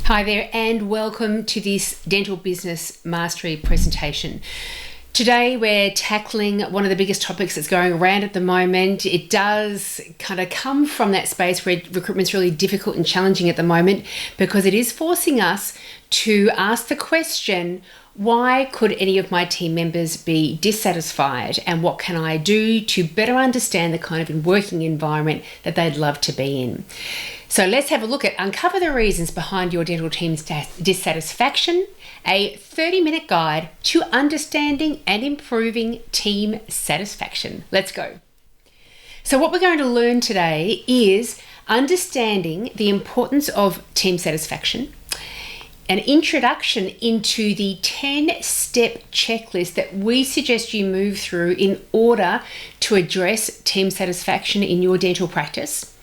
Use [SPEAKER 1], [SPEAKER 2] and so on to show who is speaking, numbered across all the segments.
[SPEAKER 1] Hi there and welcome to this Dental Business Mastery presentation. Today we're tackling one of the biggest topics that's going around at the moment. It does kind of come from that space where recruitment's really difficult and challenging at the moment because it is forcing us to ask the question, why could any of my team members be dissatisfied, and what can I do to better understand the kind of working environment that they'd love to be in? So let's have a look at Uncover the Reasons Behind Your Dental Team's Dissatisfaction, a 30-minute guide to understanding and improving team satisfaction. Let's go. So what we're going to learn today is understanding the importance of team satisfaction, an introduction into the 10-step checklist that we suggest you move through in order to address team satisfaction in your dental practice.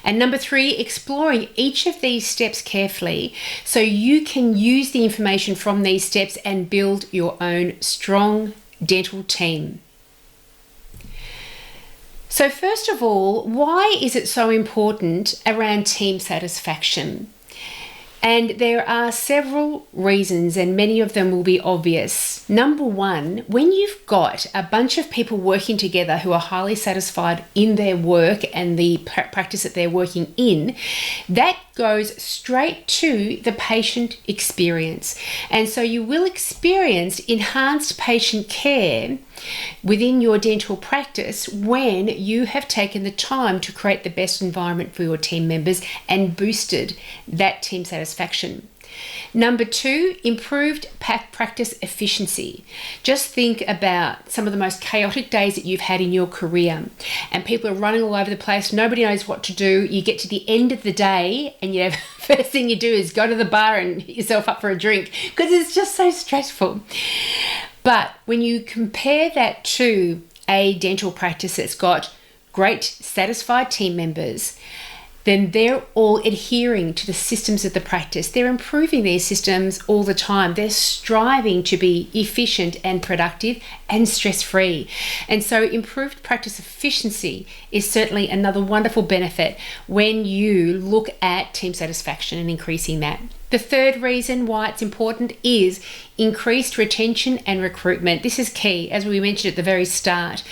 [SPEAKER 1] And number 3, exploring each of these steps carefully so you can use the information from these steps and build your own strong dental team. So first of all, why is it so important around team satisfaction? And there are several reasons, and many of them will be obvious. Number 1, when you've got a bunch of people working together who are highly satisfied in their work and the practice that they're working in, that goes straight to the patient experience. And so you will experience enhanced patient care within your dental practice when you have taken the time to create the best environment for your team members and boosted that team satisfaction. Number 2, improved practice efficiency. Just think about some of the most chaotic days that you've had in your career and people are running all over the place. Nobody knows what to do. You get to the end of the day and first thing you do is go to the bar and hit yourself up for a drink because it's just so stressful. But when you compare that to a dental practice that's got great satisfied team members, then they're all adhering to the systems of the practice. They're improving their systems all the time. They're striving to be efficient and productive and stress-free. And so improved practice efficiency is certainly another wonderful benefit when you look at team satisfaction and increasing that. The third reason why it's important is increased retention and recruitment. This is key, as we mentioned at the very start.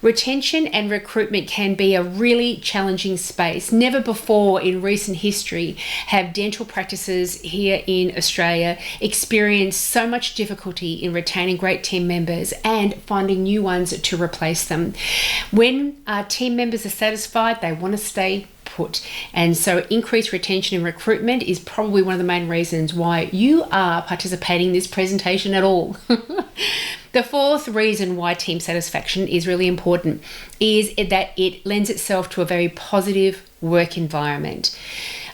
[SPEAKER 1] Retention and recruitment can be a really challenging space. Never before in recent history have dental practices here in Australia experienced so much difficulty in retaining great team members and finding new ones to replace them. When our team members are satisfied, they want to stay put. And so increased retention and recruitment is probably one of the main reasons why you are participating in this presentation at all. The fourth reason why team satisfaction is really important is that it lends itself to a very positive work environment.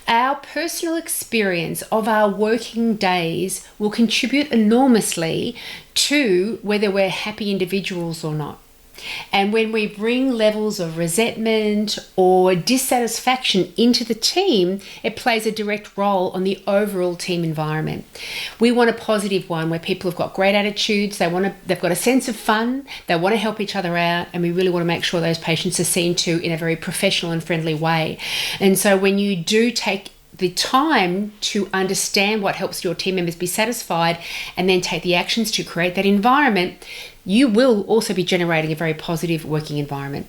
[SPEAKER 1] Our personal experience of our working days will contribute enormously to whether we're happy individuals or not. And when we bring levels of resentment or dissatisfaction into the team, it plays a direct role on the overall team environment. We want a positive one where people have got great attitudes, they've got a sense of fun, they want to help each other out, and we really want to make sure those patients are seen to in a very professional and friendly way. And so when you do take the time to understand what helps your team members be satisfied and then take the actions to create that environment, you will also be generating a very positive working environment.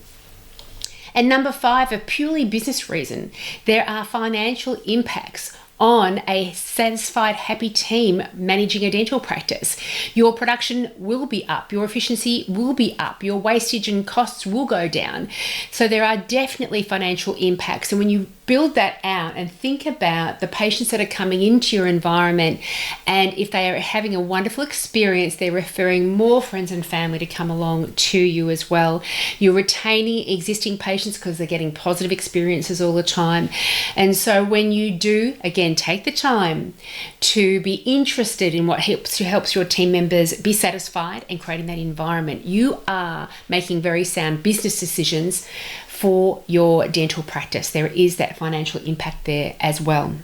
[SPEAKER 1] And number 5, a purely business reason. There are financial impacts on a satisfied, happy team managing a dental practice. Your production will be up, your efficiency will be up, your wastage and costs will go down. So there are definitely financial impacts. And when you build that out and think about the patients that are coming into your environment, and if they are having a wonderful experience, they're referring more friends and family to come along to you as well. You're retaining existing patients because they're getting positive experiences all the time. And so when you do, again, take the time to be interested in what helps your team members be satisfied and creating that environment, you are making very sound business decisions for your dental practice. There is that financial impact there as well.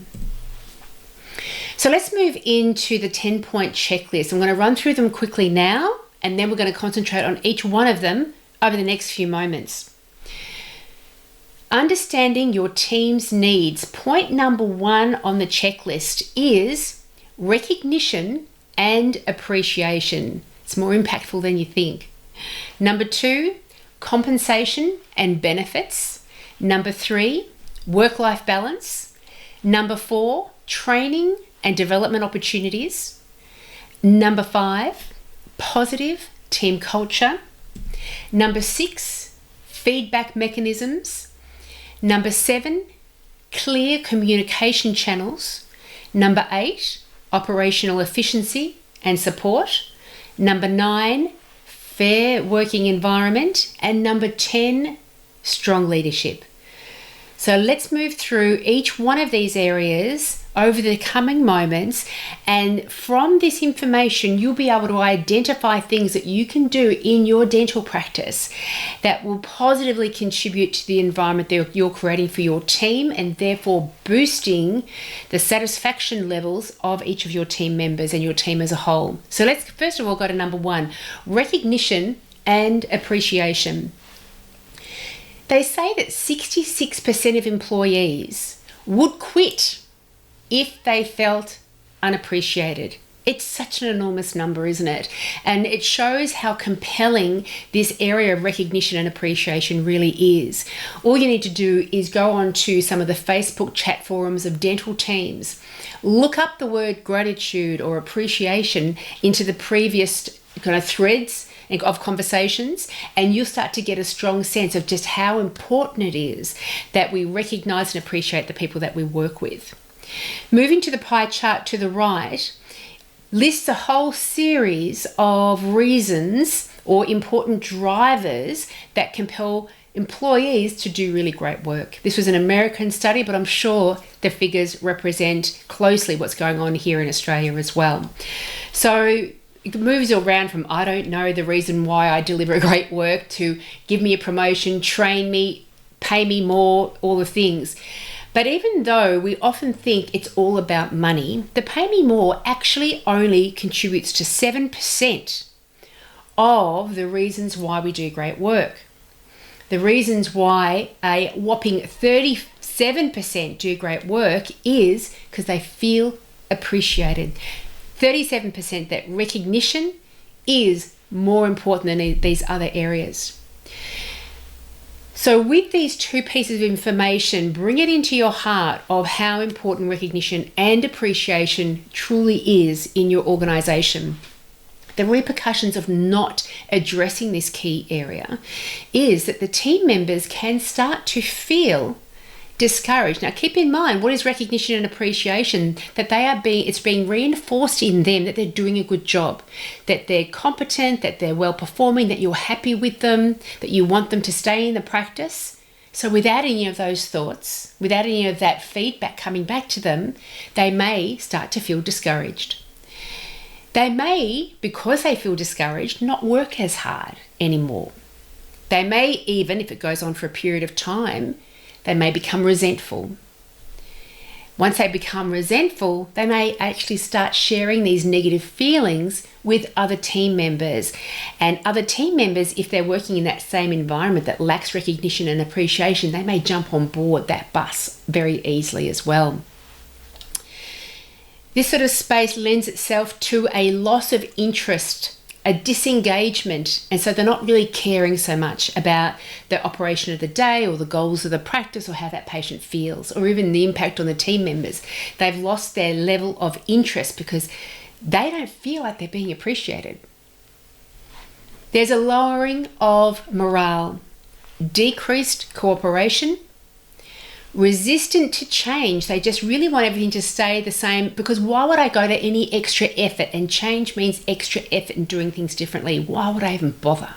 [SPEAKER 1] So let's move into the 10-point checklist. I'm going to run through them quickly now, and then we're going to concentrate on each one of them over the next few moments. Understanding your team's needs. Point number 1 on the checklist is recognition and appreciation. It's more impactful than you think. Number 2, compensation and benefits. Number 3, work-life balance. Number 4, training and development opportunities. Number 5, positive team culture. Number 6, feedback mechanisms. Number 7, clear communication channels. Number 8, operational efficiency and support. Number 9, fair working environment. And number 10, strong leadership. So let's move through each one of these areas over the coming moments, and from this information you'll be able to identify things that you can do in your dental practice that will positively contribute to the environment that you're creating for your team, and therefore boosting the satisfaction levels of each of your team members and your team as a whole. So let's first of all go to number 1, recognition and appreciation. They say that 66% of employees would quit if they felt unappreciated. It's such an enormous number, isn't it? And it shows how compelling this area of recognition and appreciation really is. All you need to do is go on to some of the Facebook chat forums of dental teams, look up the word gratitude or appreciation into the previous kind of threads of conversations, and you'll start to get a strong sense of just how important it is that we recognize and appreciate the people that we work with. Moving to the pie chart to the right, lists a whole series of reasons or important drivers that compel employees to do really great work. This was an American study, but I'm sure the figures represent closely what's going on here in Australia as well. So it moves around from I don't know the reason why I deliver great work to give me a promotion, train me, pay me more, all the things. But even though we often think it's all about money, the pay me more actually only contributes to 7% of the reasons why we do great work. The reasons why a whopping 37% do great work is because they feel appreciated. 37% that recognition is more important than these other areas. So with these 2 pieces of information, bring it into your heart of how important recognition and appreciation truly is in your organization. The repercussions of not addressing this key area is that the team members can start to feel discouraged. Now keep in mind, what is recognition and appreciation? That it's being reinforced in them that they're doing a good job, that they're competent, that they're well performing, that you're happy with them, that you want them to stay in the practice. So without any of those thoughts, without any of that feedback coming back to them, they may start to feel discouraged. They may, because they feel discouraged, not work as hard anymore. They may even, if it goes on for a period of time, they may become resentful. Once they become resentful, they may actually start sharing these negative feelings with other team members. And other team members, if they're working in that same environment that lacks recognition and appreciation, they may jump on board that bus very easily as well. This sort of space lends itself to a loss of interest, a disengagement, and so they're not really caring so much about the operation of the day or the goals of the practice or how that patient feels or even the impact on the team members. They've lost their level of interest because they don't feel like they're being appreciated. There's a lowering of morale, decreased cooperation, resistant to change. They just really want everything to stay the same, because why would I go to any extra effort? And change means extra effort in doing things differently. Why would I even bother?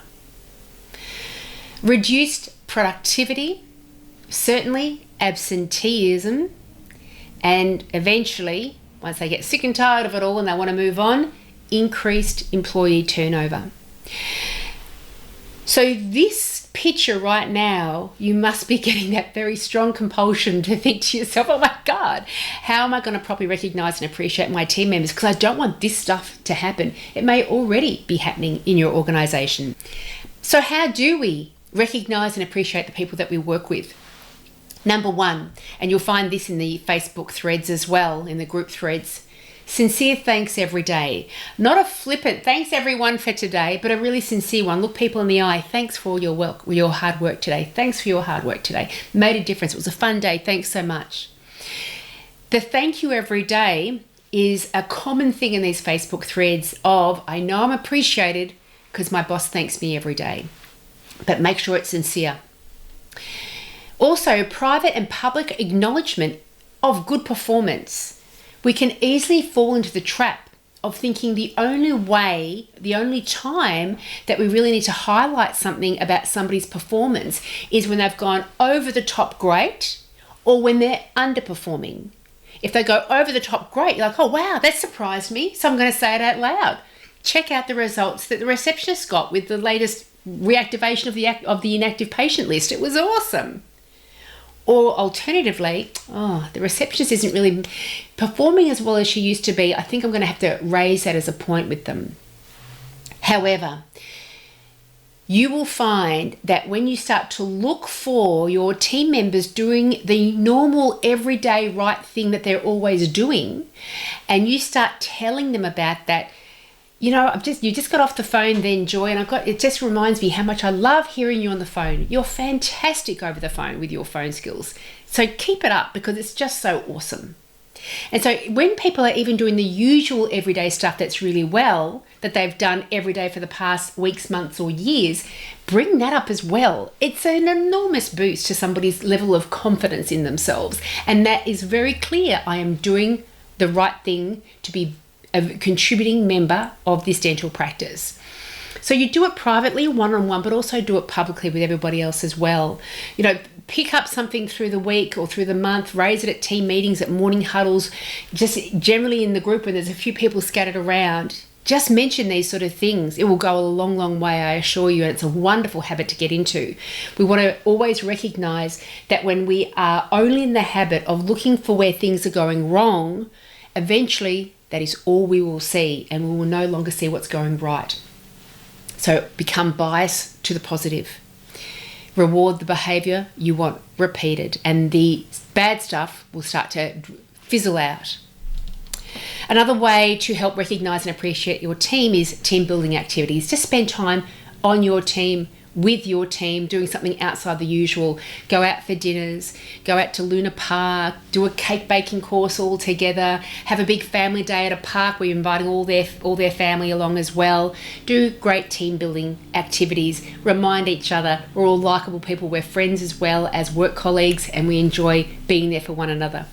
[SPEAKER 1] Reduced productivity, certainly absenteeism, and eventually, once they get sick and tired of it all and they want to move on, increased employee turnover. So this picture right now, you must be getting that very strong compulsion to think to yourself, oh my God, how am I going to properly recognize and appreciate my team members? Because I don't want this stuff to happen. It may already be happening in your organization. So how do we recognize and appreciate the people that we work with? Number one, and you'll find this in the Facebook threads as well, in the group threads, sincere thanks every day. Not a flippant thanks everyone for today, but a really sincere one. Look people in the eye. Thanks for all your work, your hard work today. Thanks for your hard work today. Made a difference. It was a fun day. Thanks so much. The thank you every day is a common thing in these Facebook threads of, I know I'm appreciated because my boss thanks me every day, but make sure it's sincere. Also, private and public acknowledgement of good performance. We can easily fall into the trap of thinking the only time that we really need to highlight something about somebody's performance is when they've gone over the top great or when they're underperforming. If they go over the top great, you're like, oh wow, that surprised me, so I'm going to say it out loud. Check out the results that the receptionist got with the latest reactivation of the inactive patient list. It was awesome. Or alternatively, the receptionist isn't really performing as well as she used to be. I think I'm going to have to raise that as a point with them. However, you will find that when you start to look for your team members doing the normal everyday right thing that they're always doing, and you start telling them about that, you just got off the phone then, Joy, and it just reminds me how much I love hearing you on the phone. You're fantastic over the phone with your phone skills. So keep it up because it's just so awesome. And so when people are even doing the usual everyday stuff that's really well, that they've done every day for the past weeks, months, or years, bring that up as well. It's an enormous boost to somebody's level of confidence in themselves. And that is very clear. I am doing the right thing to be a contributing member of this dental practice. So you do it privately, one-on-one, but also do it publicly with everybody else as well. Pick up something through the week or through the month, raise it at team meetings, at morning huddles, just generally in the group when there's a few people scattered around. Just mention these sort of things. It will go a long, long way, I assure you, and it's a wonderful habit to get into. We want to always recognize that when we are only in the habit of looking for where things are going wrong, eventually that is all we will see, and we will no longer see what's going right. So become biased to the positive. Reward the behavior you want repeated, and the bad stuff will start to fizzle out. Another way to help recognize and appreciate your team is team building activities. Just spend time on your team, with your team, doing something outside the usual. Go out for dinners, go out to Luna Park, do a cake baking course all together, have a big family day at a park where you're inviting all their family along as well. Do great team building activities. Remind each other we're all likable people, we're friends as well as work colleagues, and we enjoy being there for one another.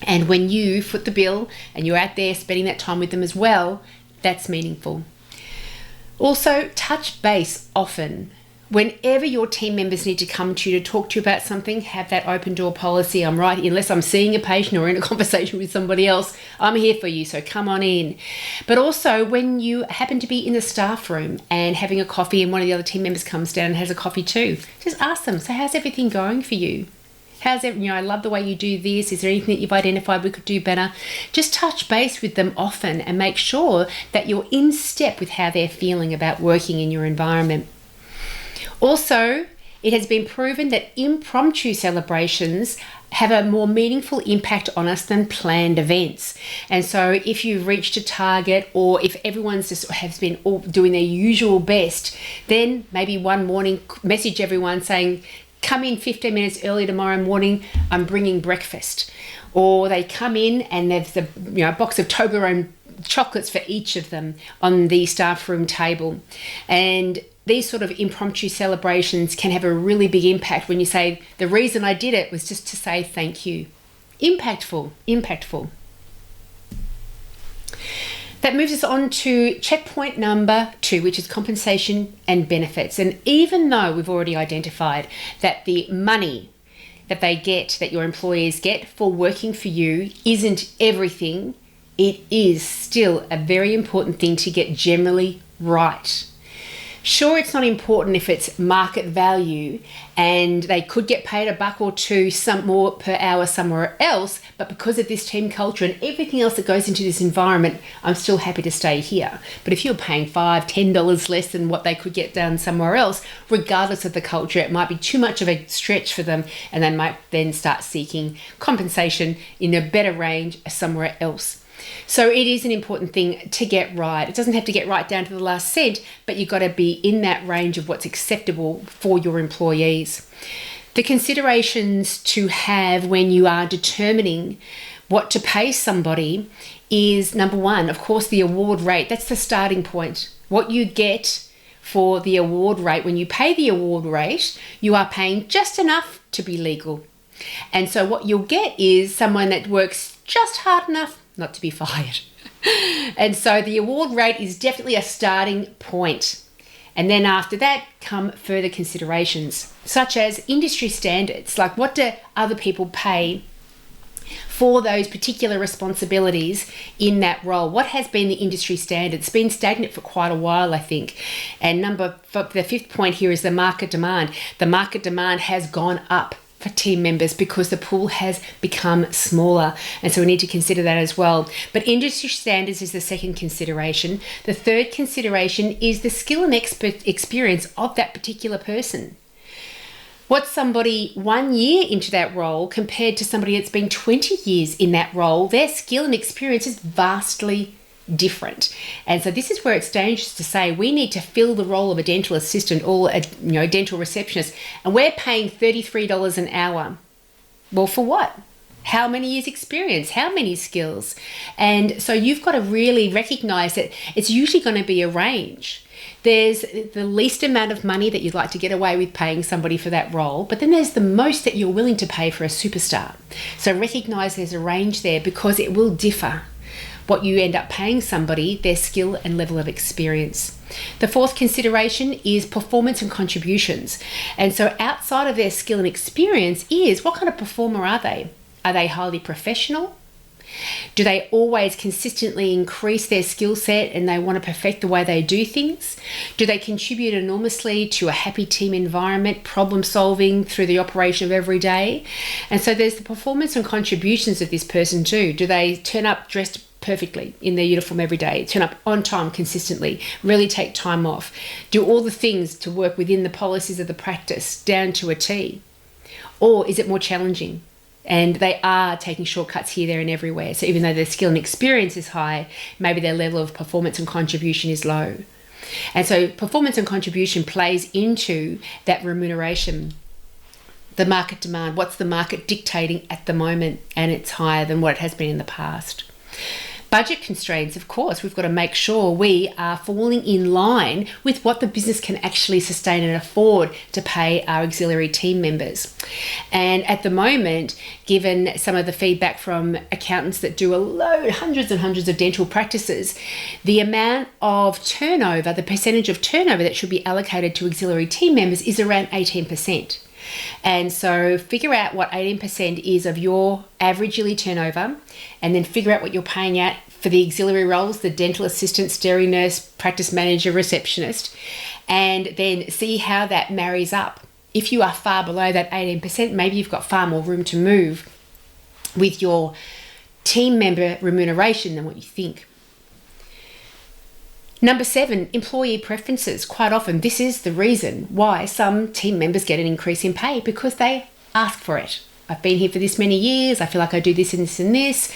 [SPEAKER 1] And when you foot the bill and you're out there spending that time with them as well, that's meaningful. Also, touch base often. Whenever your team members need to come to you to talk to you about something, have that open door policy. I'm right, unless I'm seeing a patient or in a conversation with somebody else, I'm here for you, so come on in. But also, when you happen to be in the staff room and having a coffee and one of the other team members comes down and has a coffee too, just ask them, so how's everything going for you? I love the way you do this. Is there anything that you've identified we could do better? Just touch base with them often and make sure that you're in step with how they're feeling about working in your environment. Also, it has been proven that impromptu celebrations have a more meaningful impact on us than planned events. And so if you've reached a target, or if everyone's just has been all doing their usual best, then maybe one morning message everyone saying, come in 15 minutes early tomorrow morning, I'm bringing breakfast. Or they come in and there's a box of Toblerone chocolates for each of them on the staff room table. And these sort of impromptu celebrations can have a really big impact when you say, the reason I did it was just to say thank you. Impactful. That moves us on to checkpoint number 2, which is compensation and benefits. And even though we've already identified that the money that that your employees get for working for you isn't everything, it is still a very important thing to get generally right. Sure, it's not important if it's market value and they could get paid $1 or $2 some more per hour somewhere else, but because of this team culture and everything else that goes into this environment, I'm still happy to stay here. But if you're paying $5, $10 less than what they could get done somewhere else, regardless of the culture, it might be too much of a stretch for them, and they might then start seeking compensation in a better range somewhere else. So it is an important thing to get right. It doesn't have to get right down to the last cent, but you've got to be in that range of what's acceptable for your employees. The considerations to have when you are determining what to pay somebody is, number one, of course, the award rate. That's the starting point. What you get for the award rate. When you pay the award rate, you are paying just enough to be legal. And so what you'll get is someone that works just hard enough not to be fired. And so the award rate is definitely a starting point. And then after that come further considerations, such as industry standards, like what do other people pay for those particular responsibilities in that role? What has been the industry standard? It's been stagnant for quite a while, I think. And the fifth point here is the market demand. The market demand has gone up for team members because the pool has become smaller. And so we need to consider that as well. But industry standards is the second consideration. The third consideration is the skill and experience of that particular person. What's somebody 1 year into that role compared to somebody that's been 20 years in that role? Their skill and experience is vastly different. And so this is where it's dangerous to say we need to fill the role of a dental assistant or a dental receptionist, and we're paying $33 an hour. Well, for what? How many years experience? How many skills? And so you've got to really recognize that it's usually going to be a range. There's the least amount of money that you'd like to get away with paying somebody for that role, but then there's the most that you're willing to pay for a superstar. So recognize there's a range there because it will differ what you end up paying somebody, their skill and level of experience. The fourth consideration is performance and contributions. And so outside of their skill and experience is what kind of performer are they? Are they highly professional? Do they always consistently increase their skill set and they want to perfect the way they do things? Do they contribute enormously to a happy team environment, problem solving through the operation of every day? And so there's the performance and contributions of this person too. Do they turn up dressed perfectly in their uniform every day, turn up on time consistently, really take time off, do all the things to work within the policies of the practice down to a T? Or is it more challenging? And they are taking shortcuts here, there and everywhere. So even though their skill and experience is high, maybe their level of performance and contribution is low. And so performance and contribution plays into that remuneration. The market demand, what's the market dictating at the moment? And it's higher than what it has been in the past. Budget constraints, of course, we've got to make sure we are falling in line with what the business can actually sustain and afford to pay our auxiliary team members. And at the moment, given some of the feedback from accountants that do hundreds and hundreds of dental practices, the amount of turnover, the percentage of turnover that should be allocated to auxiliary team members is around 18%. And so figure out what 18% is of your average yearly turnover, and then figure out what you're paying out for the auxiliary roles, the dental assistant, dairy nurse, practice manager, receptionist, and then see how that marries up. If you are far below that 18%, maybe you've got far more room to move with your team member remuneration than what you think. Number 7, employee preferences. Quite often, this is the reason why some team members get an increase in pay, because they ask for it. I've been here for this many years. I feel like I do this and this and this.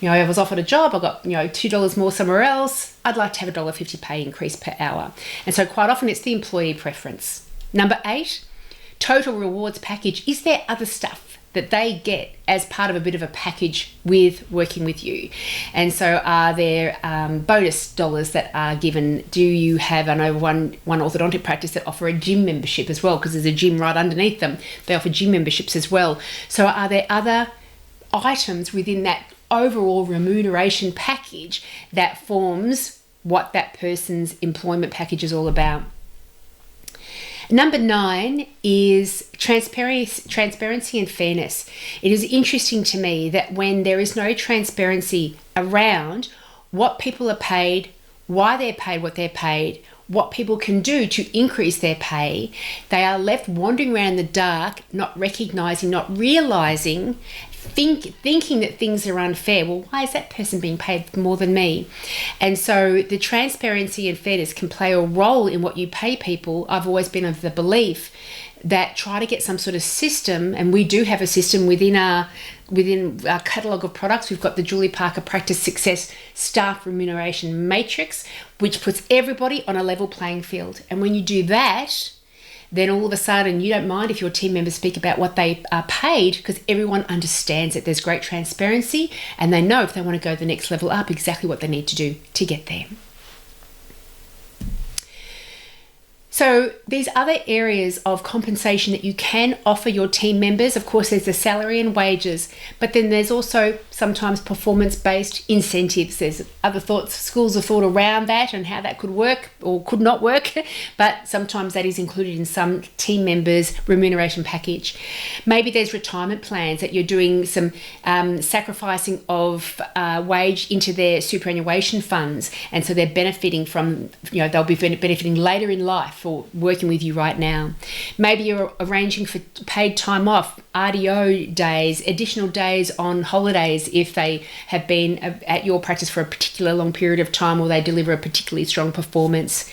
[SPEAKER 1] I was offered a job. I got, $2 more somewhere else. I'd like to have a $1.50 pay increase per hour. And so quite often it's the employee preference. Number 8, total rewards package. Is there other stuff that they get as part of a bit of a package with working with you? And so are there bonus dollars that are given? Do you have, I know one orthodontic practice that offer a gym membership as well, because there's a gym right underneath them. They offer gym memberships as well. So are there other items within that overall remuneration package that forms what that person's employment package is all about? Number 9 is transparency and fairness. It is interesting to me that when there is no transparency around what people are paid, why they're paid what they're paid, what people can do to increase their pay, they are left wandering around in the dark, not recognizing, not realizing, thinking that things are unfair. Well, why is that person being paid more than me? And so the transparency and fairness can play a role in what you pay people. I've always been of the belief that try to get some sort of system, and we do have a system within our catalogue of products. We've got the Julie Parker Practice Success Staff Remuneration Matrix, which puts everybody on a level playing field. And when you do that, then all of a sudden you don't mind if your team members speak about what they are paid, because everyone understands that there's great transparency and they know if they want to go the next level up exactly what they need to do to get there. So these other areas of compensation that you can offer your team members, of course, there's the salary and wages, but then there's also sometimes performance-based incentives. There's other schools of thought around that and how that could work or could not work, but sometimes that is included in some team members' remuneration package. Maybe there's retirement plans that you're doing some sacrificing of wage into their superannuation funds, and so they're benefiting from, they'll be benefiting later in life for working with you right now. Maybe you're arranging for paid time off, RDO days, additional days on holidays if they have been at your practice for a particular long period of time or they deliver a particularly strong performance.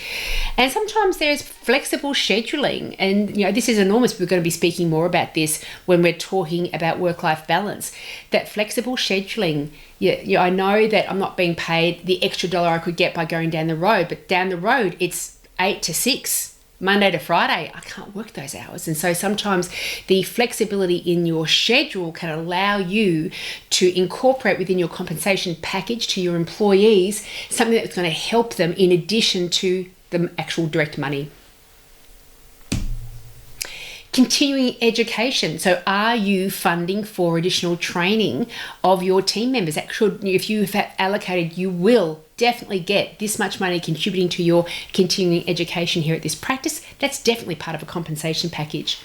[SPEAKER 1] And sometimes there's flexible scheduling, and this is enormous. We're going to be speaking more about this when we're talking about work-life balance. That flexible scheduling, I know that I'm not being paid the extra dollar I could get by going down the road, but down the road it's 8 to 6. Monday to Friday, I can't work those hours. And so sometimes the flexibility in your schedule can allow you to incorporate within your compensation package to your employees something that's going to help them in addition to the actual direct money. Continuing education. So are you funding for additional training of your team members? That should, if you have allocated, you will definitely get this much money contributing to your continuing education here at this practice. That's definitely part of a compensation package.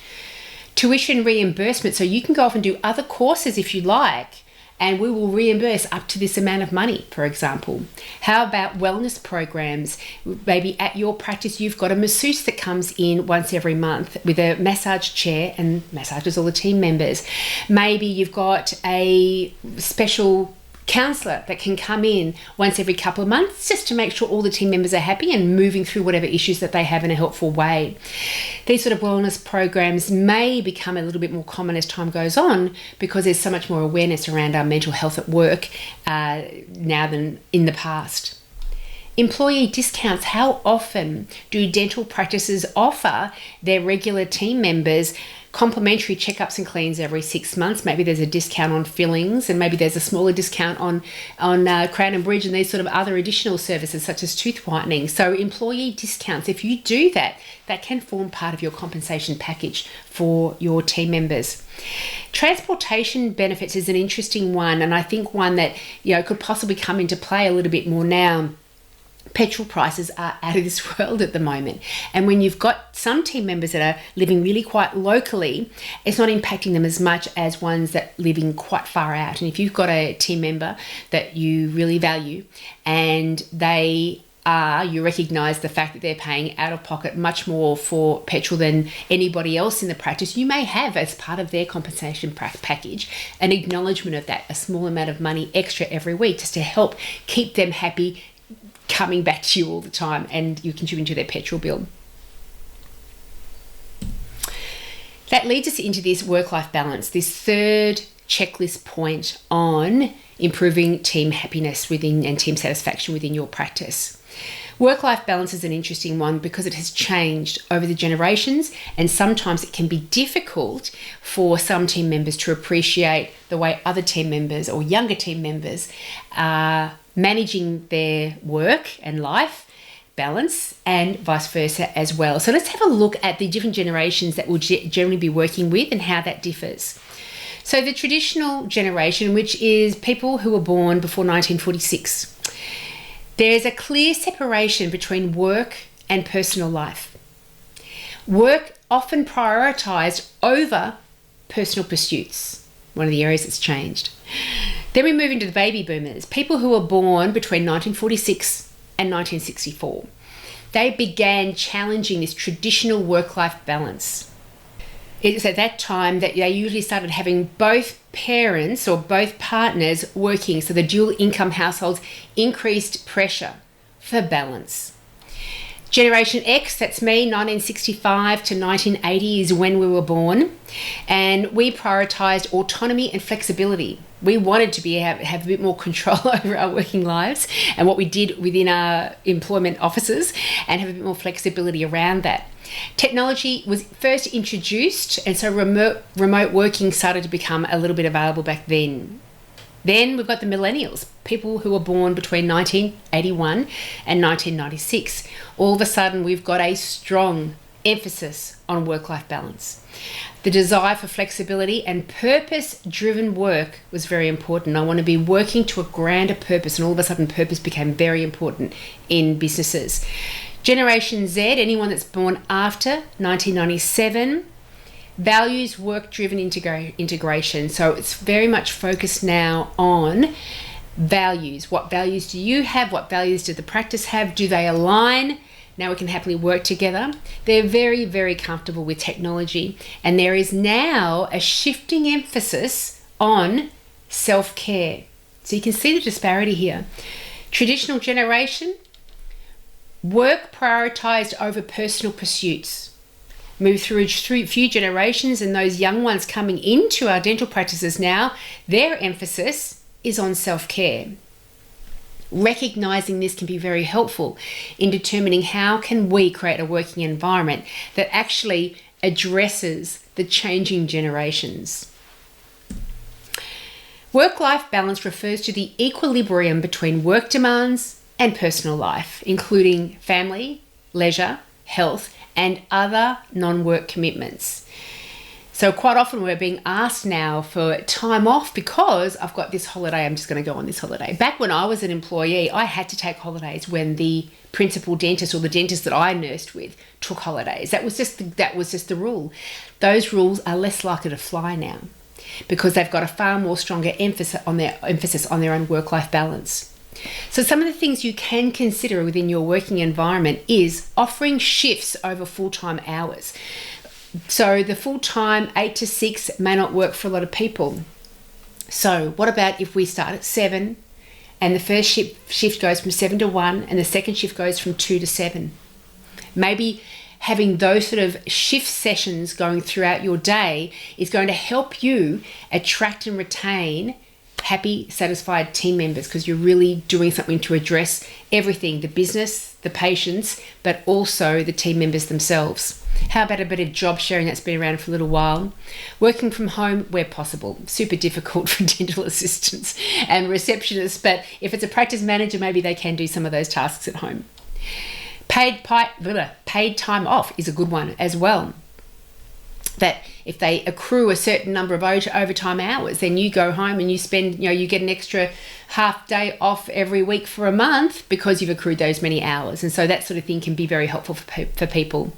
[SPEAKER 1] Tuition reimbursement. So you can go off and do other courses if you like, and we will reimburse up to this amount of money, for example. How about wellness programs? Maybe at your practice, you've got a masseuse that comes in once every month with a massage chair and massages all the team members. Maybe you've got a special counsellor that can come in once every couple of months just to make sure all the team members are happy and moving through whatever issues that they have in a helpful way. These sort of wellness programs may become a little bit more common as time goes on because there's so much more awareness around our mental health at work now than in the past. Employee discounts. How often do dental practices offer their regular team members complimentary checkups and cleans every 6 months? Maybe there's a discount on fillings, and maybe there's a smaller discount on crown and bridge and these sort of other additional services such as tooth whitening. So employee discounts, if you do that, that can form part of your compensation package for your team members. Transportation benefits is an interesting one, and I think one that could possibly come into play a little bit more now. Petrol prices are out of this world at the moment. And when you've got some team members that are living really quite locally, it's not impacting them as much as ones that are living quite far out. And if you've got a team member that you really value and you recognise the fact that they're paying out of pocket much more for petrol than anybody else in the practice, you may have as part of their compensation package an acknowledgement of that, a small amount of money extra every week just to help keep them happy, coming back to you all the time, and you contribute to their petrol bill. That leads us into this work-life balance, this third checklist point on improving team happiness and team satisfaction within your practice. Work-life balance is an interesting one because it has changed over the generations, and sometimes it can be difficult for some team members to appreciate the way other team members or younger team members are managing their work and life balance, and vice versa as well. So let's have a look at the different generations that we'll generally be working with and how that differs. So the traditional generation, which is people who were born before 1946, there's a clear separation between work and personal life. Work often prioritised over personal pursuits, one of the areas that's changed. Then we move into the baby boomers, people who were born between 1946 and 1964. they began challenging this traditional work-life balance. It's at that time that they usually started having both parents or both partners working, so the dual income households increased pressure for balance. Generation X, that's me, 1965 to 1980 is when we were born, and we prioritised autonomy and flexibility. We wanted to have a bit more control over our working lives and what we did within our employment offices, and have a bit more flexibility around that. Technology was first introduced, and so remote working started to become a little bit available back then. Then we've got the millennials, people who were born between 1981 and 1996. All of a sudden, we've got a strong emphasis on work-life balance. The desire for flexibility and purpose-driven work was very important. I want to be working to a grander purpose, and all of a sudden purpose became very important in businesses. Generation Z, anyone that's born after 1997, values work-driven integration. So it's very much focused now on values. What values do you have? What values do the practice have? Do they align? Now we can happily work together. They're very, very comfortable with technology. And there is now a shifting emphasis on self-care. So you can see the disparity here. Traditional generation, work prioritized over personal pursuits. Move through a few generations, and those young ones coming into our dental practices now, their emphasis is on self-care. Recognizing this can be very helpful in determining how can we create a working environment that actually addresses the changing generations. Work-life balance refers to the equilibrium between work demands and personal life, including family, leisure, health, and other non-work commitments. So quite often we're being asked now for time off because I've got this holiday, I'm just going to go on this holiday. Back when I was an employee, I had to take holidays when the principal dentist or the dentist that I nursed with took holidays. That was just the rule. Those rules are less likely to fly now because they've got a far more stronger emphasis on their own work-life balance. So some of the things you can consider within your working environment is offering shifts over full-time hours. So the full-time 8 to 6 may not work for a lot of people. So what about if we start at 7 and the first shift goes from 7 to 1 and the second shift goes from 2 to 7? Maybe having those sort of shift sessions going throughout your day is going to help you attract and retain happy, satisfied team members, because you're really doing something to address everything, the business, the patients, but also the team members themselves. How about a bit of job sharing that's been around for a little while? Working from home where possible. Super difficult for dental assistants and receptionists, but if it's a practice manager, maybe they can do some of those tasks at home. Paid time off is a good one as well. That if they accrue a certain number of overtime hours, then you go home and you spend, you get an extra half day off every week for a month because you've accrued those many hours. And so that sort of thing can be very helpful for people.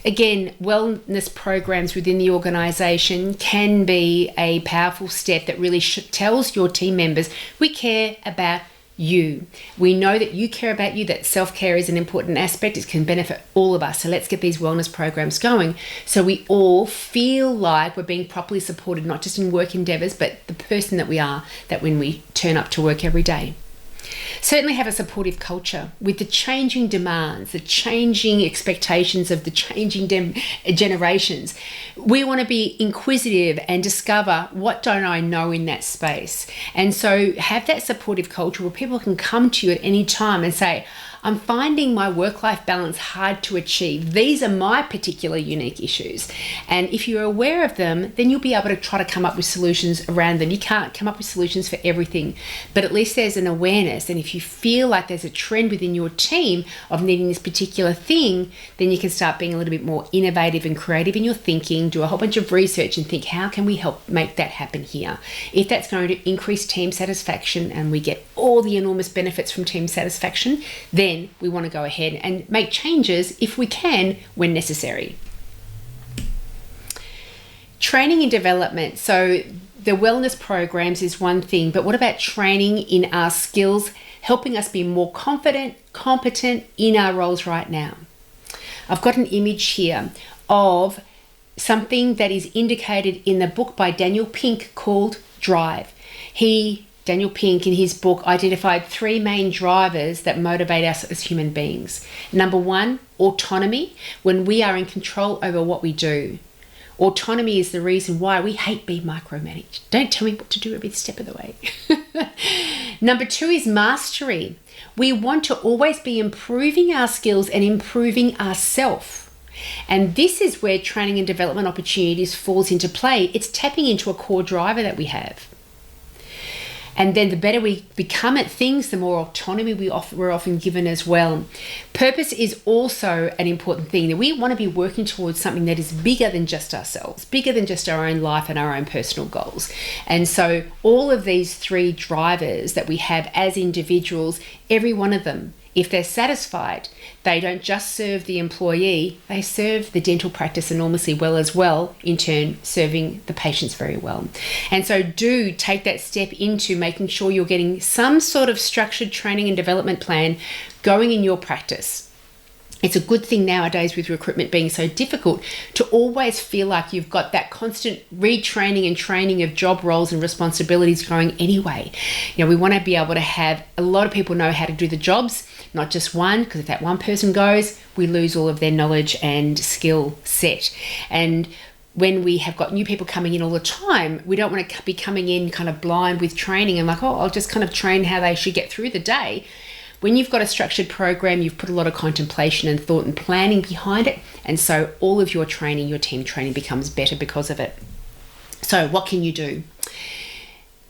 [SPEAKER 1] Again, wellness programs within the organisation can be a powerful step that really tells your team members, we care about you. We know that you care about you, that self-care is an important aspect. It can benefit all of us. So let's get these wellness programs going so we all feel like we're being properly supported, not just in work endeavours, but the person that we are, that when we turn up to work every day. Certainly have a supportive culture with the changing demands, the changing expectations of the changing generations. We want to be inquisitive and discover, what don't I know in that space? And so have that supportive culture where people can come to you at any time and say, I'm finding my work-life balance hard to achieve. These are my particular unique issues. And if you're aware of them, then you'll be able to try to come up with solutions around them. You can't come up with solutions for everything, but at least there's an awareness. And if you feel like there's a trend within your team of needing this particular thing, then you can start being a little bit more innovative and creative in your thinking, do a whole bunch of research and think, how can we help make that happen here? If that's going to increase team satisfaction and we get all the enormous benefits from team satisfaction, then we want to go ahead and make changes if we can when necessary. Training and development. So the wellness programs is one thing, but what about training in our skills, helping us be more confident, competent in our roles right now. I've got an image here of something that is indicated in the book by Daniel Pink called Drive. Daniel Pink, in his book, identified 3 main drivers that motivate us as human beings. Number 1, autonomy, when we are in control over what we do. Autonomy is the reason why we hate being micromanaged. Don't tell me what to do every step of the way. Number 2 is mastery. We want to always be improving our skills and improving ourselves. And this is where training and development opportunities falls into play. It's tapping into a core driver that we have. And then the better we become at things, the more autonomy we're often given as well. Purpose is also an important thing. That we want to be working towards something that is bigger than just ourselves, bigger than just our own life and our own personal goals. And so all of these 3 drivers that we have as individuals, every one of them, if they're satisfied, they don't just serve the employee, they serve the dental practice enormously well as well, in turn serving the patients very well. And so do take that step into making sure you're getting some sort of structured training and development plan going in your practice. It's a good thing nowadays with recruitment being so difficult to always feel like you've got that constant retraining and training of job roles and responsibilities going anyway. You know, we want to be able to have a lot of people know how to do the jobs, not just one, because if that one person goes, we lose all of their knowledge and skill set. And when we have got new people coming in all the time, we don't want to be coming in kind of blind with training and like, oh, I'll just kind of train how they should get through the day. When you've got a structured program, you've put a lot of contemplation and thought and planning behind it. And so all of your training, your team training becomes better because of it. So what can you do?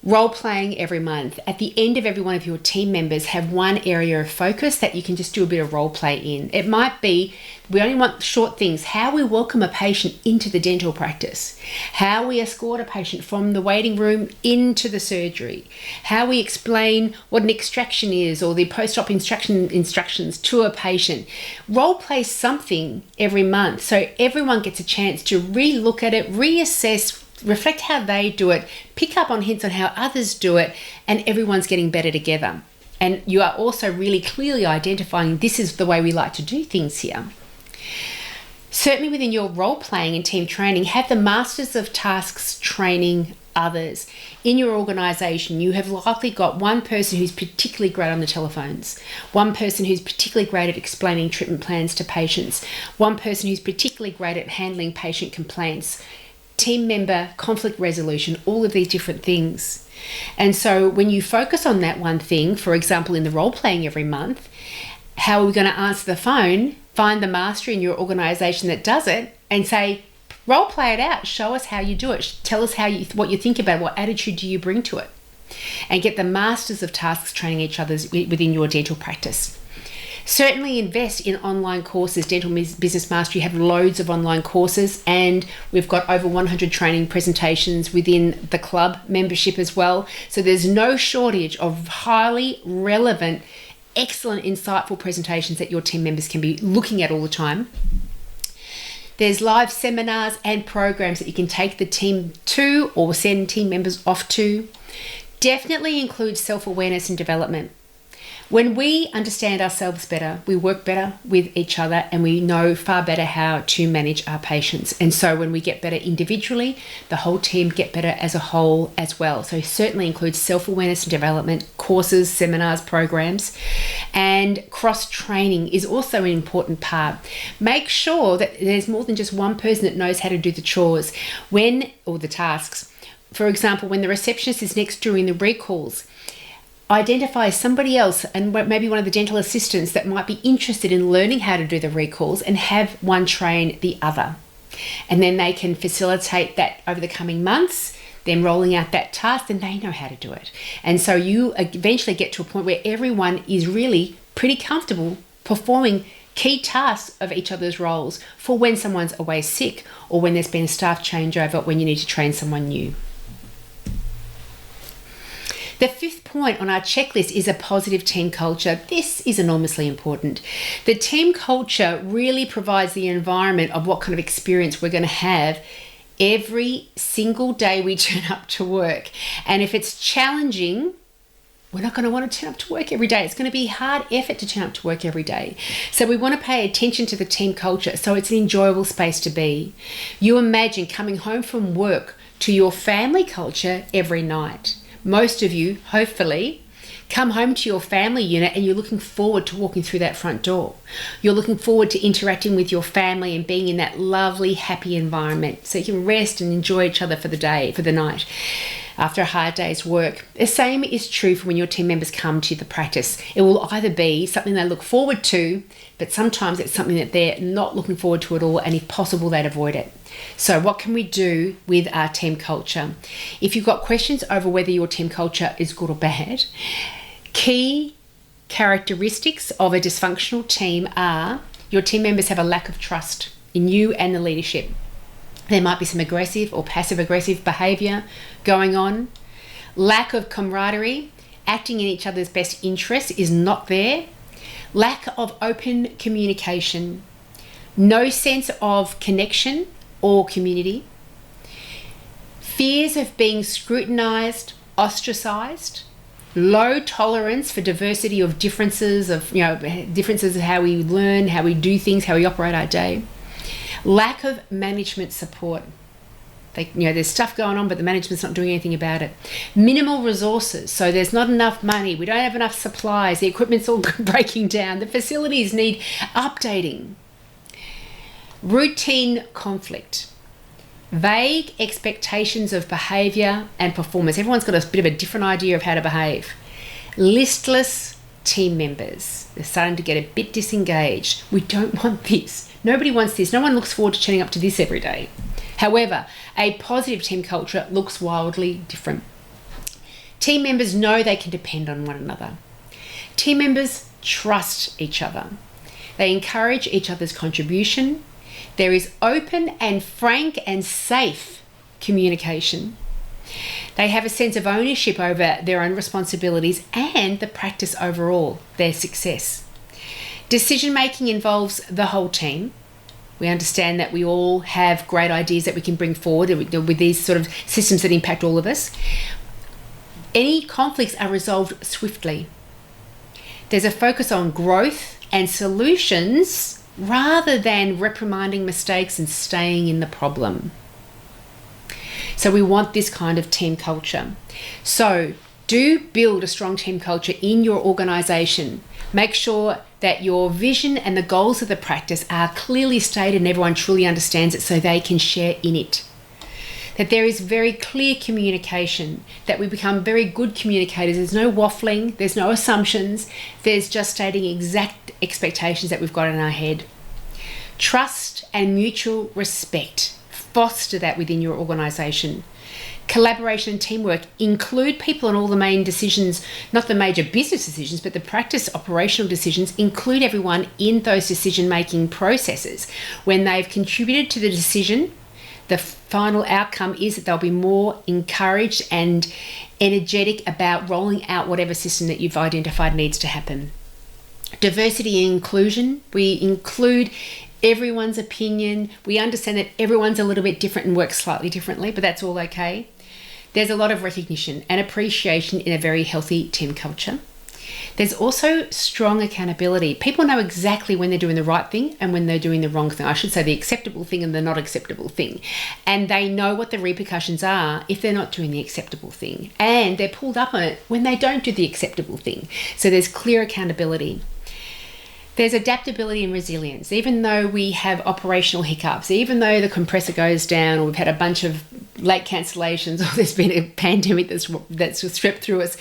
[SPEAKER 1] Role playing every month. At the end of every one of your team members, have one area of focus that you can just do a bit of role play in. It might be, we only want short things, how we welcome a patient into the dental practice, how we escort a patient from the waiting room into the surgery, how we explain what an extraction is or the post-op instructions to a patient. Role play something every month so everyone gets a chance to re-look at it, reassess, reflect how they do it, pick up on hints on how others do it, and everyone's getting better together. And you are also really clearly identifying this is the way we like to do things here. Certainly within your role playing and team training, have the masters of tasks training others. In your organization, you have likely got one person who's particularly great on the telephones, one person who's particularly great at explaining treatment plans to patients, one person who's particularly great at handling patient complaints, team member conflict resolution, all of these different things. And so when you focus on that one thing, for example, in the role playing every month, how are we going to answer the phone? Find the master in your organization that does it and say, role play it out. Show us how you do it. Tell us what you think about it. What attitude do you bring to it? And get the masters of tasks training each other within your dental practice. Certainly invest in online courses. Dental Business Mastery have loads of online courses, and we've got over 100 training presentations within the club membership as well. So there's no shortage of highly relevant, excellent, insightful presentations that your team members can be looking at all the time. There's live seminars and programs that you can take the team to or send team members off to. Definitely include self-awareness and development. When we understand ourselves better, we work better with each other and we know far better how to manage our patients. And so when we get better individually, the whole team get better as a whole as well. So certainly includes self-awareness and development, courses, seminars, programs, and cross-training is also an important part. Make sure that there's more than just one person that knows how to do the chores or the tasks. For example, when the receptionist is next doing the recalls, identify somebody else and maybe one of the dental assistants that might be interested in learning how to do the recalls and have one train the other. And then they can facilitate that over the coming months, then rolling out that task, then they know how to do it. And so you eventually get to a point where everyone is really pretty comfortable performing key tasks of each other's roles for when someone's away sick or when there's been a staff changeover, when you need to train someone new. The 5th point on our checklist is a positive team culture. This is enormously important. The team culture really provides the environment of what kind of experience we're going to have every single day we turn up to work. And if it's challenging, We're not going to want to turn up to work every day. It's going to be hard effort to turn up to work every day. So we want to pay attention to the team culture so it's an enjoyable space to be. You imagine coming home from work to your family culture every night. Most of you, hopefully, come home to your family unit and you're looking forward to walking through that front door. You're looking forward to interacting with your family and being in that lovely, happy environment so you can rest and enjoy each other for the day, for the night, after a hard day's work. The same is true for when your team members come to the practice. It will either be something they look forward to, but sometimes it's something that they're not looking forward to at all, and if possible, they'd avoid it. So what can we do with our team culture? If you've got questions over whether your team culture is good or bad, key characteristics of a dysfunctional team are your team members have a lack of trust in you and the leadership. There might be some aggressive or passive-aggressive behaviour going on. Lack of camaraderie, acting in each other's best interests is not there. Lack of open communication. No sense of connection or community. Fears of being scrutinised, ostracised. Low tolerance for diversity of differences differences of how we learn, how we do things, how we operate our day. Lack of management support. There's stuff going on, but the management's not doing anything about it. Minimal resources, so there's not enough money. We don't have enough supplies. The equipment's all breaking down. The facilities need updating. Routine conflict. Vague expectations of behaviour and performance. Everyone's got a bit of a different idea of how to behave. Listless team members. They're starting to get a bit disengaged. We don't want this. Nobody wants this. No one looks forward to turning up to this every day. However, a positive team culture looks wildly different. Team members know they can depend on one another. Team members trust each other. They encourage each other's contribution. There is open and frank and safe communication. They have a sense of ownership over their own responsibilities and the practice overall, their success. Decision making involves the whole team. We understand that we all have great ideas that we can bring forward with these sort of systems that impact all of us. Any conflicts are resolved swiftly. There's a focus on growth and solutions rather than reprimanding mistakes and staying in the problem. So we want this kind of team culture. So do build a strong team culture in your organisation. Make sure that your vision and the goals of the practice are clearly stated and everyone truly understands it so they can share in it. That there is very clear communication, that we become very good communicators. There's no waffling, there's no assumptions, there's just stating exact expectations that we've got in our head. Trust and mutual respect. Foster that within your organisation. Collaboration and teamwork. Include people in all the main decisions, not the major business decisions, but the practice operational decisions. Include everyone in those decision-making processes. When they've contributed to the decision, the final outcome is that they'll be more encouraged and energetic about rolling out whatever system that you've identified needs to happen. Diversity and inclusion. We include everyone's opinion. We understand that everyone's a little bit different and works slightly differently, but that's all okay. There's a lot of recognition and appreciation in a very healthy team culture. There's also strong accountability. People know exactly when they're doing the right thing and when they're doing the wrong thing. I should say the acceptable thing and the not acceptable thing. And they know what the repercussions are if they're not doing the acceptable thing. And they're pulled up on it when they don't do the acceptable thing. So there's clear accountability. There's adaptability and resilience. Even though we have operational hiccups, even though the compressor goes down or we've had a bunch of late cancellations or there's been a pandemic that's swept through us,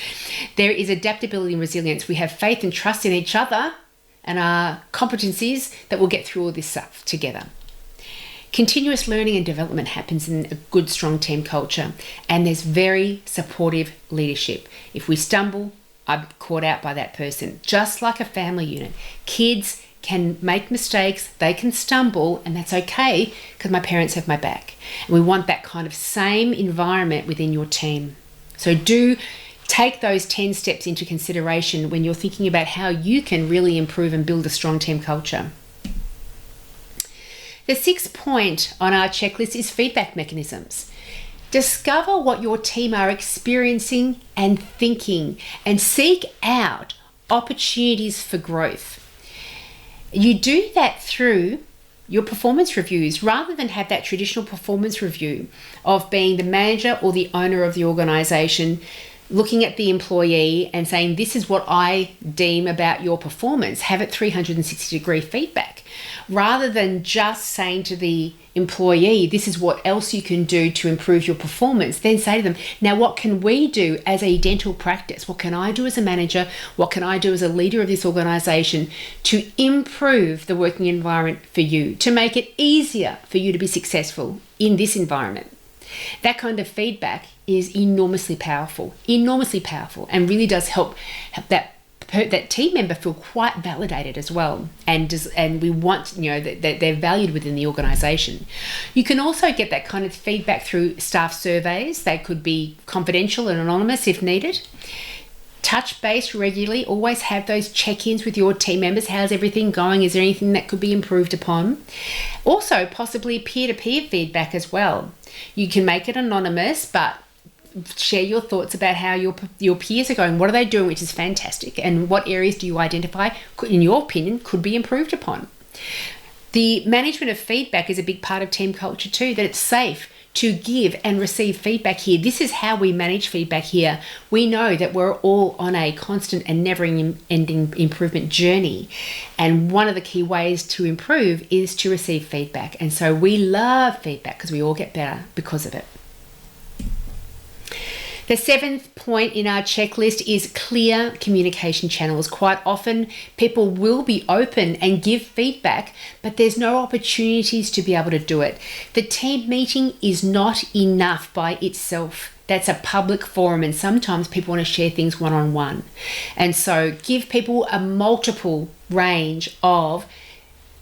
[SPEAKER 1] there is adaptability and resilience. We have faith and trust in each other and our competencies that we'll get through all this stuff together. Continuous learning and development happens in a good, strong team culture, and there's very supportive leadership. If we stumble, I'm caught out by that person. Just like a family unit. Kids can make mistakes, they can stumble, and that's okay because my parents have my back. And we want that kind of same environment within your team. So do take those 10 steps into consideration when you're thinking about how you can really improve and build a strong team culture. The 6th point on our checklist is feedback mechanisms. Discover what your team are experiencing and thinking, and seek out opportunities for growth. You do that through your performance reviews, rather than have that traditional performance review of being the manager or the owner of the organization looking at the employee and saying, this is what I deem about your performance. Have it 360-degree feedback, rather than just saying to the employee, this is what else you can do to improve your performance. Then say to them, now what can we do as a dental practice? What can I do as a manager? What can I do as a leader of this organization to improve the working environment for you, to make it easier for you to be successful in this environment? That kind of feedback is enormously powerful, and really does help that team member feel quite validated as well, and we want that they're valued within the organization. You can also get that kind of feedback through staff surveys. They could be confidential and anonymous if needed. Touch base regularly. Always have those check-ins with your team members. How's everything going? Is there anything that could be improved upon? Also, possibly peer-to-peer feedback as well. You can make it anonymous, but share your thoughts about how your peers are going. What are they doing, which is fantastic, and what areas do you identify, in your opinion, could be improved upon? The management of feedback is a big part of team culture too, that it's safe to give and receive feedback here. This is how we manage feedback here. We know that we're all on a constant and never-ending improvement journey, and one of the key ways to improve is to receive feedback, and so we love feedback because we all get better because of it. The 7th point in our checklist is clear communication channels. Quite often, people will be open and give feedback, but there's no opportunities to be able to do it. The team meeting is not enough by itself. That's a public forum, and sometimes people want to share things one-on-one. And so give people a multiple range of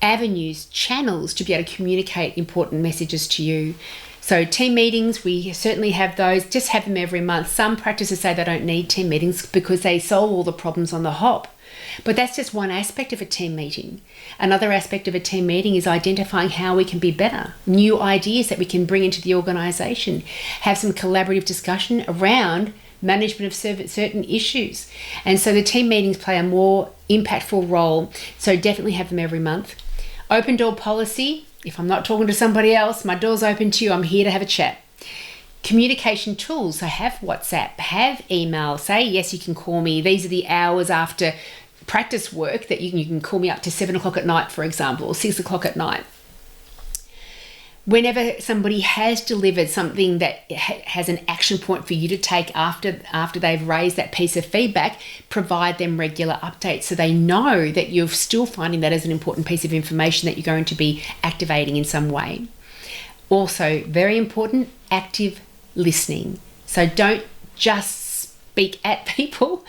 [SPEAKER 1] avenues, channels to be able to communicate important messages to you. So team meetings, we certainly have those. Just have them every month. Some practices say they don't need team meetings because they solve all the problems on the hop. But that's just one aspect of a team meeting. Another aspect of a team meeting is identifying how we can be better, new ideas that we can bring into the organisation, have some collaborative discussion around management of certain issues. And so the team meetings play a more impactful role. So definitely have them every month. Open door policy. If I'm not talking to somebody else, my door's open to you. I'm here to have a chat. Communication tools. So have WhatsApp, have email. Say, yes, you can call me. These are the hours after practice work that you can call me up to 7 o'clock at night, for example, or 6 o'clock at night. Whenever somebody has delivered something that has an action point for you to take after they've raised that piece of feedback, provide them regular updates so they know that you're still finding that as an important piece of information that you're going to be activating in some way. Also, very important, active listening. So don't just speak at people.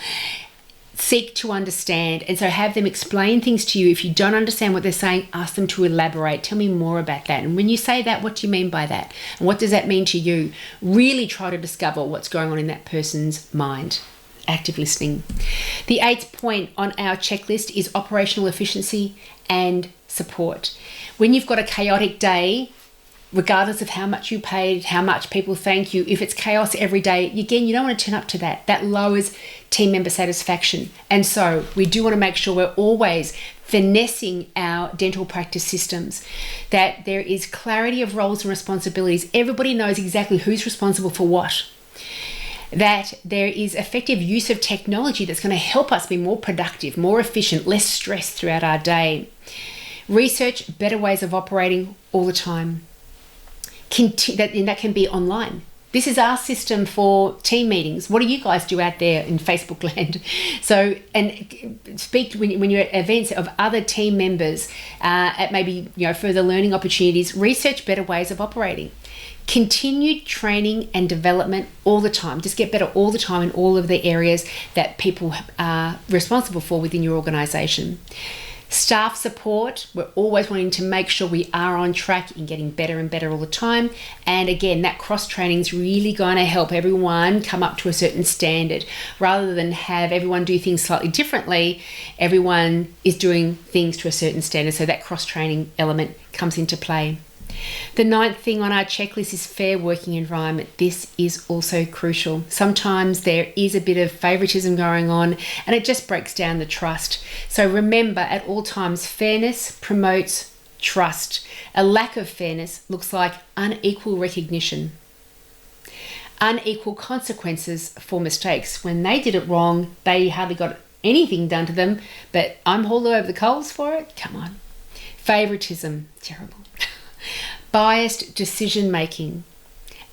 [SPEAKER 1] Seek to understand, and so have them explain things to you. If you don't understand what they're saying, ask them to elaborate. Tell me more about that. And when you say that, what do you mean by that? And what does that mean to you? Really try to discover what's going on in that person's mind. Active listening. The 8th point on our checklist is operational efficiency and support. When you've got a chaotic day, regardless of how much you paid, how much people thank you, if it's chaos every day, again, you don't want to turn up to that. That lowers team member satisfaction. And so we do want to make sure we're always finessing our dental practice systems, that there is clarity of roles and responsibilities. Everybody knows exactly who's responsible for what. That there is effective use of technology that's going to help us be more productive, more efficient, less stressed throughout our day. Research better ways of operating all the time. That can be online. This is our system for team meetings. What do you guys do out there in Facebook land? So, and speak when you're at events of other team members at maybe further learning opportunities. Research better ways of operating. Continued training and development all the time. Just get better all the time in all of the areas that people are responsible for within your organisation. Staff support, we're always wanting to make sure we are on track in getting better and better all the time. And again, that cross-training is really going to help everyone come up to a certain standard. Rather than have everyone do things slightly differently, everyone is doing things to a certain standard. So that cross-training element comes into play. The ninth thing on our checklist is fair working environment. This is also crucial. Sometimes there is a bit of favoritism going on and it just breaks down the trust. So remember, at all times, fairness promotes trust. A lack of fairness looks like unequal recognition, unequal consequences for mistakes. When they did it wrong, they hardly got anything done to them, but I'm hauled over the coals for it. Come on. Favoritism, terrible. Biased decision making,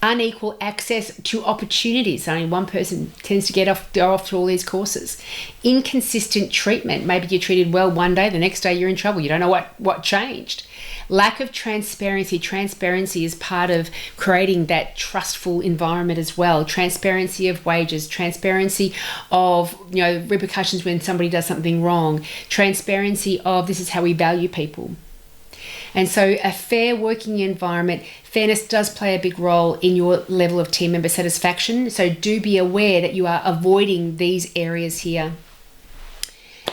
[SPEAKER 1] unequal access to opportunities. Only one person tends to go off to all these courses. Inconsistent treatment. Maybe you're treated well one day, the next day you're in trouble. You don't know what changed. Lack of transparency. Transparency is part of creating that trustful environment as well. Transparency of wages, transparency of repercussions when somebody does something wrong, transparency of this is how we value people. And so a fair working environment, fairness does play a big role in your level of team member satisfaction. So do be aware that you are avoiding these areas here.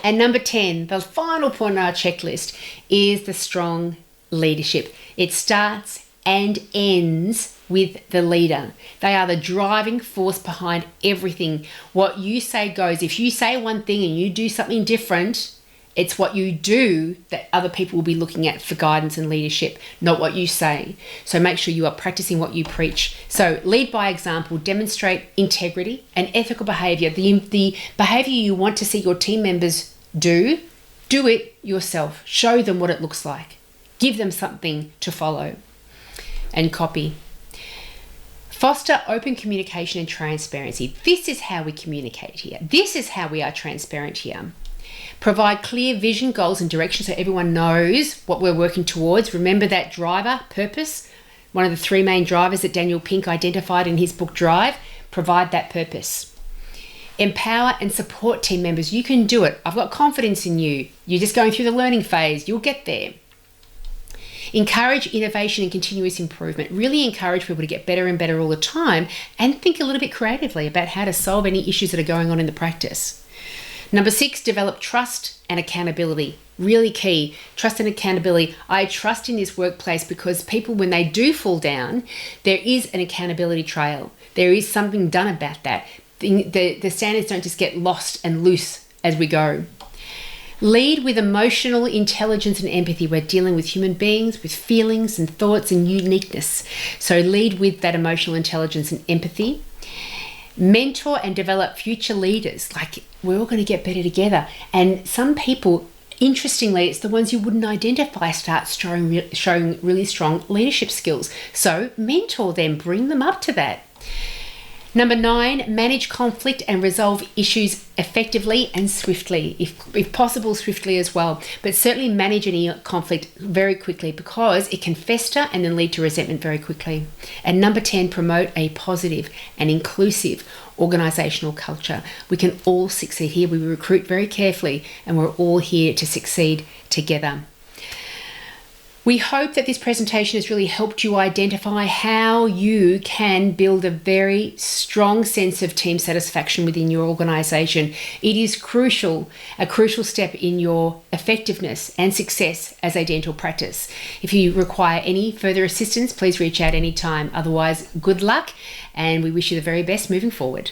[SPEAKER 1] And number 10, the final point on our checklist is the strong leadership. It starts and ends with the leader. They are the driving force behind everything. What you say goes. If you say one thing and you do something different, it's what you do that other people will be looking at for guidance and leadership, not what you say. So make sure you are practicing what you preach. So lead by example, demonstrate integrity and ethical behavior. The behavior you want to see your team members do it yourself. Show them what it looks like. Give them something to follow and copy. Foster open communication and transparency. This is how we communicate here. This is how we are transparent here. Provide clear vision, goals, and direction so everyone knows what we're working towards. Remember that driver, purpose, one of the 3 main drivers that Daniel Pink identified in his book Drive. Provide that purpose. Empower and support team members. You can do it. I've got confidence in you. You're just going through the learning phase. You'll get there. Encourage innovation and continuous improvement. Really encourage people to get better and better all the time and think a little bit creatively about how to solve any issues that are going on in the practice. Number 6, develop trust and accountability. Really key, trust and accountability. I trust in this workplace because people, when they do fall down, there is an accountability trail. There is something done about that. The standards don't just get lost and loose as we go. Lead with emotional intelligence and empathy. We're dealing with human beings with feelings and thoughts and uniqueness. So lead with that emotional intelligence and empathy. Mentor and develop future leaders. Like, we're all going to get better together. And some people, interestingly, it's the ones you wouldn't identify start showing really strong leadership skills. So mentor them, bring them up to that. Number 9, manage conflict and resolve issues effectively and swiftly, if possible swiftly as well, but certainly manage any conflict very quickly because it can fester and then lead to resentment very quickly. And number 10, promote a positive and inclusive organisational culture. We can all succeed here. We recruit very carefully and we're all here to succeed together. We hope that this presentation has really helped you identify how you can build a very strong sense of team satisfaction within your organisation. It is crucial, a crucial step in your effectiveness and success as a dental practice. If you require any further assistance, please reach out anytime. Otherwise, good luck and we wish you the very best moving forward.